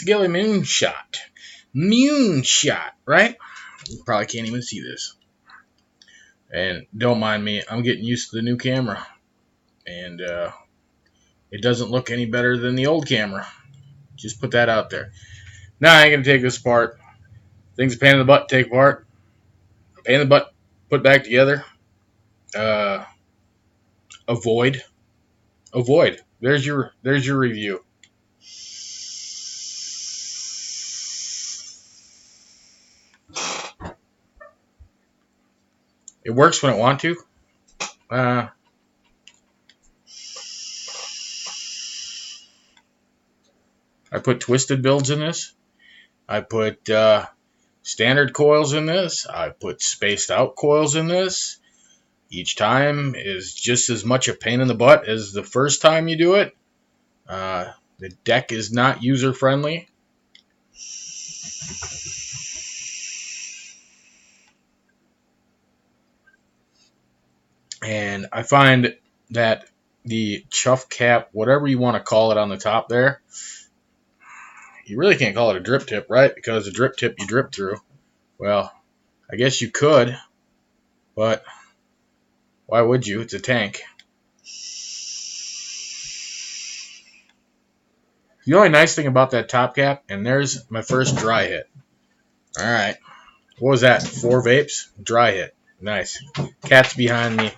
Sigelei Moonshot. Moonshot, right? You probably can't even see this. And don't mind me, I'm getting used to the new camera. And it doesn't look any better than the old camera. Just put that out there. Now I ain't going to take this apart. Things a pain in the butt, take apart. Pain in the butt, put back together. Avoid. There's your review. It works when it wants to. I put twisted builds in this. I put standard coils in this. I put spaced out coils in this. Each time is just as much a pain in the butt as the first time you do it. The deck is not user friendly. And I find that the chuff cap, whatever you want to call it on the top there, you really can't call it a drip tip, right? Because a drip tip you drip through. Well, I guess you could, but why would you? It's a tank. The only nice thing about that top cap, and there's my first dry hit. All right. What was that? 4 vapes? Dry hit. Nice. Cat's behind me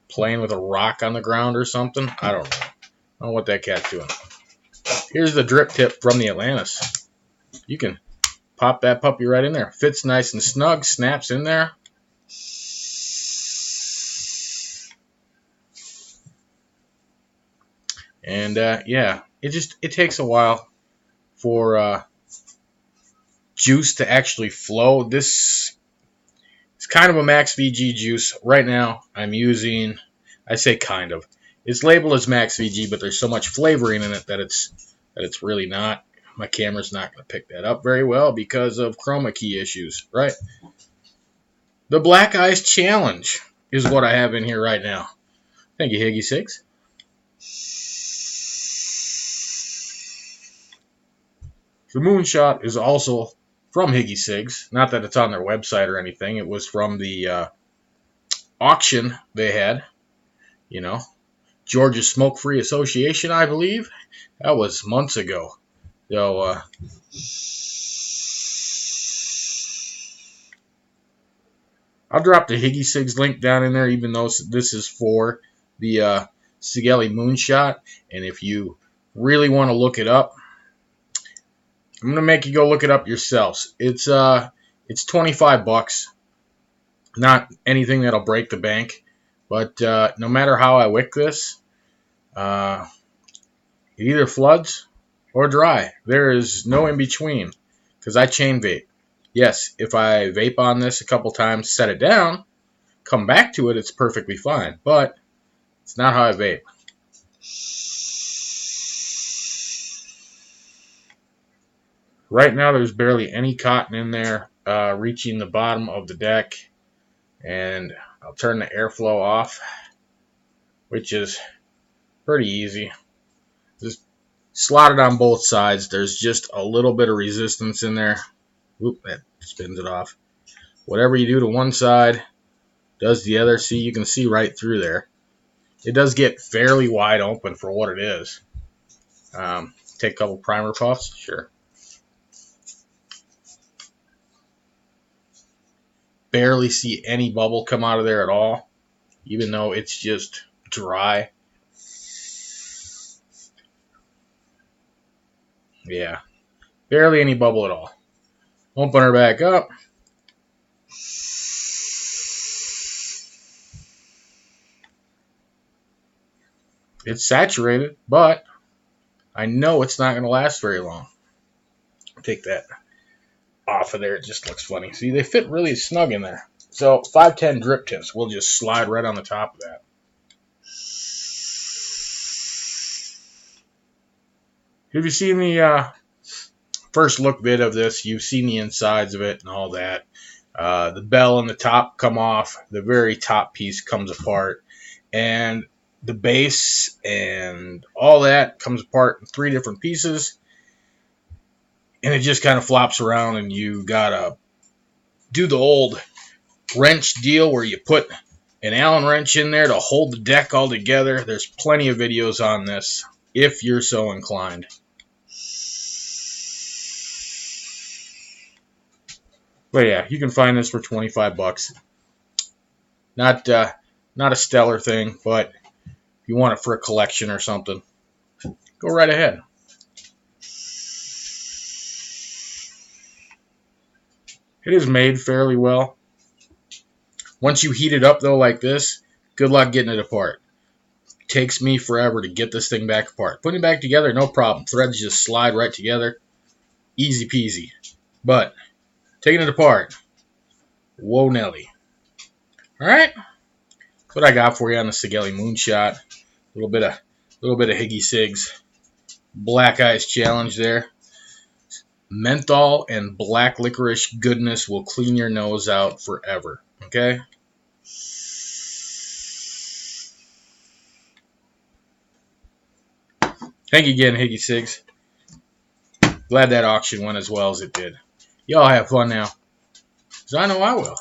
playing with a rock on the ground or something. I don't know. I don't know what that cat's doing. Here's the drip tip from the Atlantis. You can pop that puppy right in there. Fits nice and snug. Snaps in there. And yeah, it takes a while for juice to actually flow. This is kind of a Max VG juice. Right now I'm using, I say kind of. It's labeled as Max VG, but there's so much flavoring in it that it's really not. My camera's not going to pick that up very well because of chroma key issues, right? The Black Ice Challenge is what I have in here right now. Thank you, Higgycigs. The Moonshot is also from Higgycigs. Not that it's on their website or anything. It was from the auction they had. You know, Georgia Smoke-Free Association, I believe. That was months ago. So, I'll drop the Higgycigs link down in there, even though this is for the Sigelei Moonshot. And if you really want to look it up, I'm going to make you go look it up yourselves. It's $25. Not anything that'll break the bank. But no matter how I wick this, it either floods or dry. There is no in between because I chain vape. Yes, if I vape on this a couple times, set it down, come back to it, it's perfectly fine. But it's not how I vape. Right now, there's barely any cotton in there reaching the bottom of the deck. And I'll turn the airflow off, which is pretty easy. Just slot it on both sides. There's just a little bit of resistance in there. Oop, that spins it off. Whatever you do to one side does the other. See, you can see right through there. It does get fairly wide open for what it is. Take a couple primer puffs, sure. Barely see any bubble come out of there at all, even though it's just dry. Yeah, barely any bubble at all. Open her back up. It's saturated, but I know it's not going to last very long. Take that off of there. It just looks funny. See, they fit really snug in there. So 510 drip tips. We'll just slide right on the top of that. If you've seen the first look vid of this, you've seen the insides of it and all that. The bell and the top come off. The very top piece comes apart. And the base and all that comes apart in 3 different pieces. and it just kind of flops around, and you gotta do the old wrench deal where you put an Allen wrench in there to hold the deck all together. There's plenty of videos on this if you're so inclined. But yeah, you can find this for 25 bucks. Not a stellar thing, but if you want it for a collection or something, go right ahead. It is made fairly well. Once you heat it up though like this, good luck getting it apart. It takes me forever to get this thing back apart. Putting it back together, no problem. Threads just slide right together. Easy peasy. But taking it apart, whoa Nelly. Alright? That's what I got for you on the Sigelei Moonshot. A little bit of Higgycigs. Black Eyes challenge there. Menthol and black licorice goodness will clean your nose out forever. Okay? Thank you again, Higgycigs. Glad that auction went as well as it did. Y'all have fun now. Because I know I will.